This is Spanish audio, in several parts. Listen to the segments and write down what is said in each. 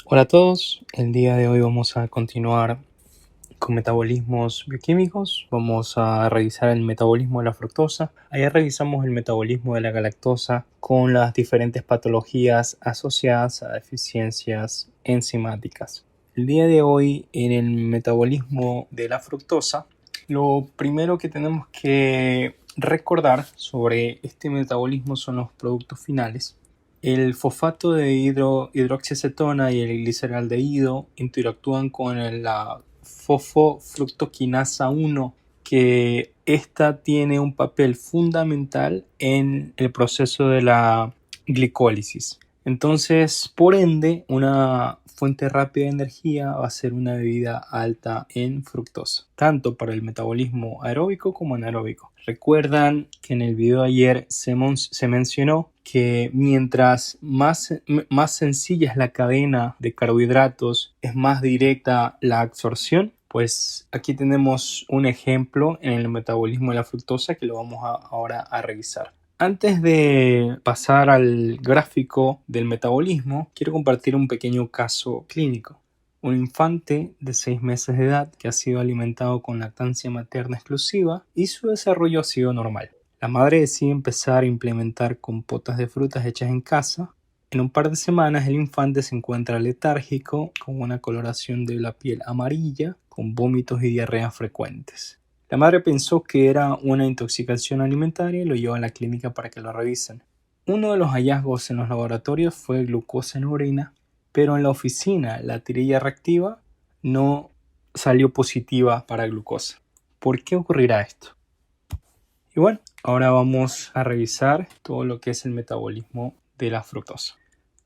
Hola a todos, el día de hoy vamos a continuar con metabolismos bioquímicos. Vamos a revisar el metabolismo de la fructosa. Ayer revisamos el metabolismo de la galactosa con las diferentes patologías asociadas a deficiencias enzimáticas. El día de hoy, en el metabolismo de la fructosa, lo primero que tenemos que recordar sobre este metabolismo son los productos finales. El fosfato de hidroxiacetona y el gliceraldehído interactúan con la fosfofructoquinasa 1, que esta tiene un papel fundamental en el proceso de la glicólisis. Entonces, por ende, una fuente rápida de energía va a ser una bebida alta en fructosa, tanto para el metabolismo aeróbico como anaeróbico. Recuerdan que en el video de ayer se mencionó que mientras más sencilla es la cadena de carbohidratos, es más directa la absorción. Pues aquí tenemos un ejemplo en el metabolismo de la fructosa que lo vamos ahora a revisar. Antes de pasar al gráfico del metabolismo, quiero compartir un pequeño caso clínico. Un infante de 6 meses de edad que ha sido alimentado con lactancia materna exclusiva y su desarrollo ha sido normal. La madre decide empezar a implementar compotas de frutas hechas en casa. En un par de semanas el infante se encuentra letárgico, con una coloración de la piel amarilla, con vómitos y diarreas frecuentes. La madre pensó que era una intoxicación alimentaria y lo llevó a la clínica para que lo revisen. Uno de los hallazgos en los laboratorios fue glucosa en orina, pero en la oficina la tirilla reactiva no salió positiva para glucosa. ¿Por qué ocurrirá esto? Y bueno, ahora vamos a revisar todo lo que es el metabolismo de la fructosa.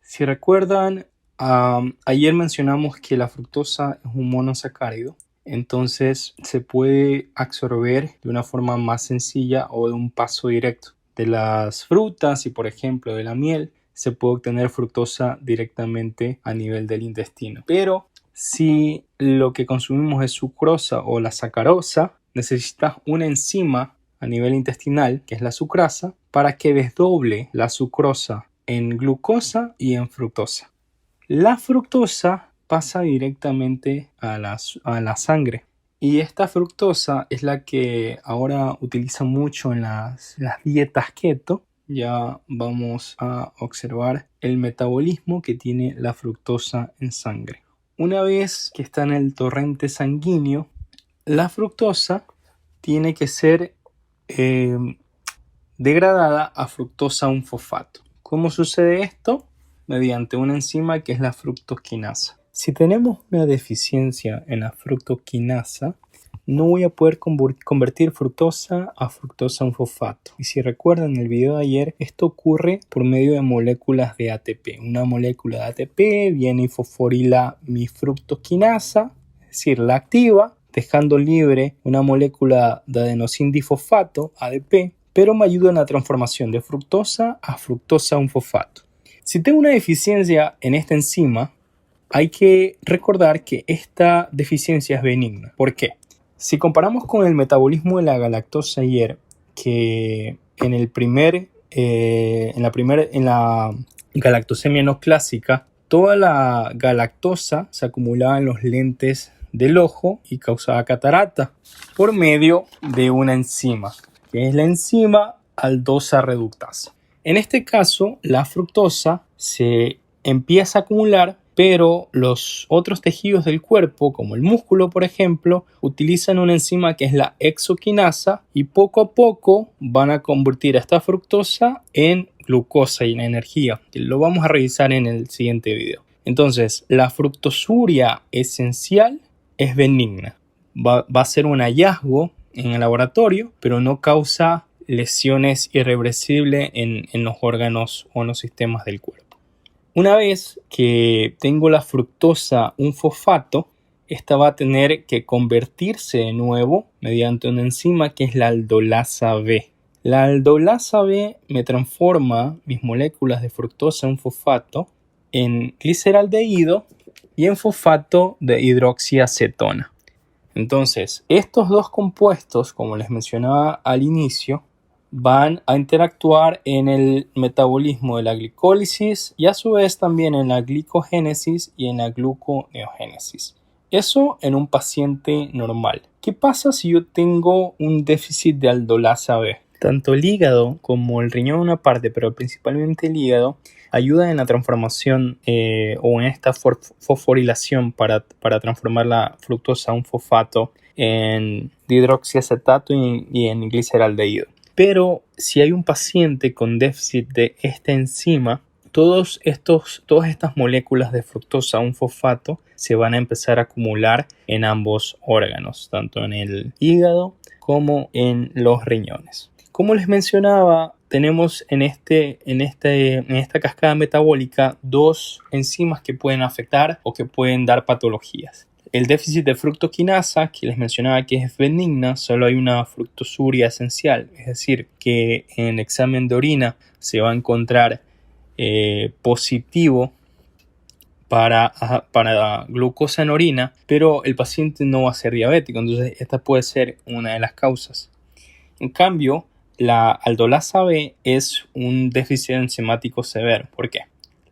Si recuerdan, ayer mencionamos que la fructosa es un monosacárido. Entonces se puede absorber de una forma más sencilla o de un paso directo. De las frutas y por ejemplo de la miel se puede obtener fructosa directamente a nivel del intestino. Pero si lo que consumimos es sucrosa o la sacarosa, necesitas una enzima a nivel intestinal, que es la sucrasa, para que desdoble la sucrosa en glucosa y en fructosa. La fructosa pasa directamente a la sangre. Y esta fructosa es la que ahora utiliza mucho en las dietas keto. Ya vamos a observar el metabolismo que tiene la fructosa en sangre. Una vez que está en el torrente sanguíneo, la fructosa tiene que ser degradada a fructosa 1-fosfato. ¿Cómo sucede esto? Mediante una enzima que es la fructoquinasa. Si tenemos una deficiencia en la fructoquinasa, no voy a poder convertir fructosa a fructosa 1-fosfato. Y si recuerdan el video de ayer, esto ocurre por medio de moléculas de ATP. Una molécula de ATP viene y fosforila mi fructoquinasa, es decir, la activa, dejando libre una molécula de adenosindifosfato, ADP, pero me ayuda en la transformación de fructosa a fructosa 1-fosfato. Si tengo una deficiencia en esta enzima, hay que recordar que esta deficiencia es benigna. ¿Por qué? Si comparamos con el metabolismo de la galactosa ayer, que en la galactosemia no clásica, toda la galactosa se acumulaba en los lentes del ojo y causaba catarata por medio de una enzima, que es la enzima aldosa reductasa. En este caso, la fructosa se empieza a acumular, pero los otros tejidos del cuerpo, como el músculo, por ejemplo, utilizan una enzima que es la hexoquinasa y poco a poco van a convertir a esta fructosa en glucosa y en energía. Lo vamos a revisar en el siguiente video. Entonces, la fructosuria esencial es benigna. Va a ser un hallazgo en el laboratorio, pero no causa lesiones irreversibles en los órganos o en los sistemas del cuerpo. Una vez que tengo la fructosa 1-fosfato, esta va a tener que convertirse de nuevo mediante una enzima que es la aldolasa B. La aldolasa B me transforma mis moléculas de fructosa 1-fosfato en gliceraldehído y en fosfato de hidroxiacetona. Entonces, estos dos compuestos, como les mencionaba al inicio, van a interactuar en el metabolismo de la glicólisis y a su vez también en la glicogénesis y en la gluconeogénesis. Eso en un paciente normal. ¿Qué pasa si yo tengo un déficit de aldolasa B? Tanto el hígado como el riñón una parte, pero principalmente el hígado, ayuda en la transformación o en esta fosforilación para transformar la fructosa a un fosfato en dihidroxiacetato y en gliceraldehído. Pero si hay un paciente con déficit de esta enzima, todas estas moléculas de fructosa, un fosfato, se van a empezar a acumular en ambos órganos, tanto en el hígado como en los riñones. Como les mencionaba, tenemos en esta cascada metabólica dos enzimas que pueden afectar o que pueden dar patologías. El déficit de fructoquinasa, que les mencionaba que es benigna, solo hay una fructosuria esencial, es decir, que en el examen de orina se va a encontrar positivo para glucosa en orina, pero el paciente no va a ser diabético, entonces esta puede ser una de las causas. En cambio, la aldolasa B es un déficit enzimático severo. ¿Por qué?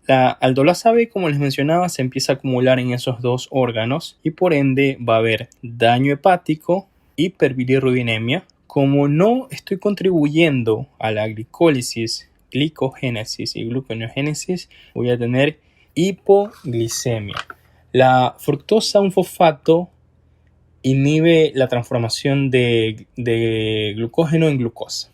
La aldolasa B, como les mencionaba, se empieza a acumular en esos dos órganos y por ende va a haber daño hepático, hiperbilirrubinemia. Como no estoy contribuyendo a la glicólisis, glicogénesis y gluconeogénesis, voy a tener hipoglicemia. La fructosa, un fosfato, inhibe la transformación de glucógeno en glucosa.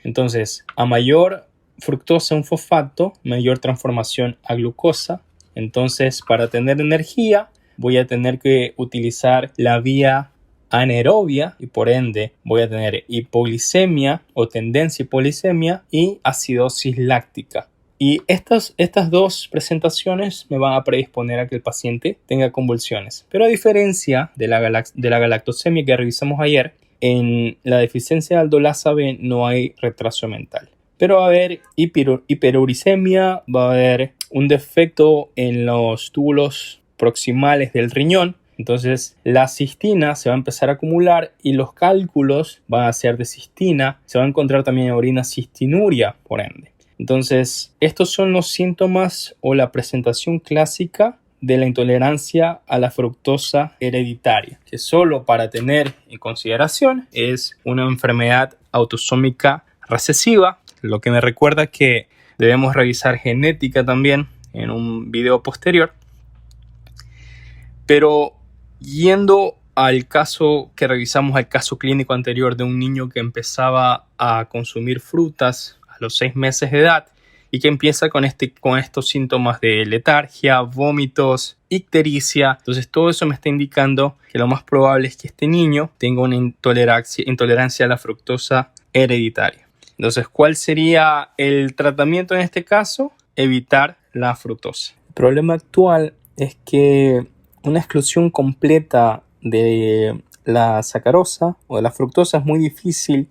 Entonces, a mayor fructosa, un fosfato, mayor transformación a glucosa. Entonces, para tener energía, voy a tener que utilizar la vía anaerobia y por ende voy a tener hipoglicemia o tendencia a hipoglicemia y acidosis láctica. Y estas dos presentaciones me van a predisponer a que el paciente tenga convulsiones. Pero a diferencia de la galactosemia que revisamos ayer, en la deficiencia de aldolasa B no hay retraso mental. Pero va a haber hiperuricemia, va a haber un defecto en los túbulos proximales del riñón. Entonces la cistina se va a empezar a acumular y los cálculos van a ser de cistina. Se va a encontrar también en orina cistinuria, por ende. Entonces, estos son los síntomas o la presentación clásica de la intolerancia a la fructosa hereditaria, que solo para tener en consideración es una enfermedad autosómica recesiva, lo que me recuerda que debemos revisar genética también en un video posterior. Pero yendo al caso que revisamos, al caso clínico anterior de un niño que empezaba a consumir frutas a los 6 meses de edad y que empieza con estos síntomas de letargia, vómitos, ictericia. Entonces todo eso me está indicando que lo más probable es que este niño tenga una intolerancia a la fructosa hereditaria. Entonces, ¿cuál sería el tratamiento en este caso? Evitar la fructosa. El problema actual es que una exclusión completa de la sacarosa o de la fructosa es muy difícil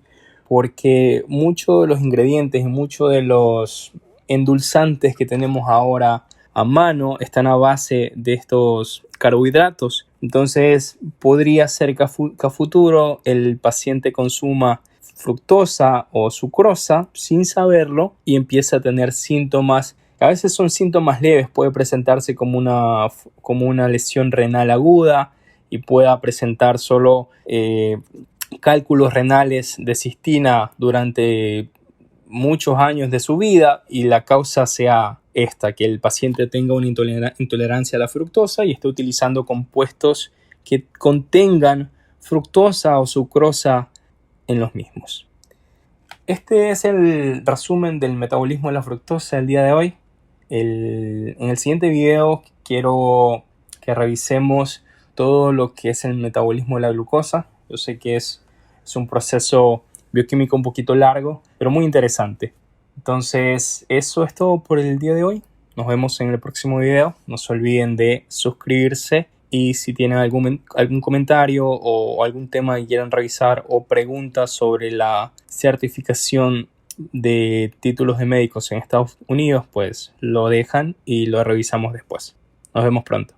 porque muchos de los ingredientes y muchos de los endulzantes que tenemos ahora a mano están a base de estos carbohidratos. Entonces podría ser que a futuro el paciente consuma fructosa o sucrosa sin saberlo y empieza a tener síntomas. A veces son síntomas leves, puede presentarse como una lesión renal aguda y pueda presentar solo cálculos renales de cistina durante muchos años de su vida y la causa sea esta, que el paciente tenga una intolerancia a la fructosa y esté utilizando compuestos que contengan fructosa o sucrosa en los mismos. Este es el resumen del metabolismo de la fructosa del día de hoy. En el siguiente video quiero que revisemos todo lo que es el metabolismo de la glucosa. Yo sé que es un proceso bioquímico un poquito largo, pero muy interesante. Entonces, eso es todo por el día de hoy. Nos vemos en el próximo video. No se olviden de suscribirse y si tienen algún comentario o algún tema que quieran revisar o preguntas sobre la certificación de títulos de médicos en Estados Unidos, pues lo dejan y lo revisamos después. Nos vemos pronto.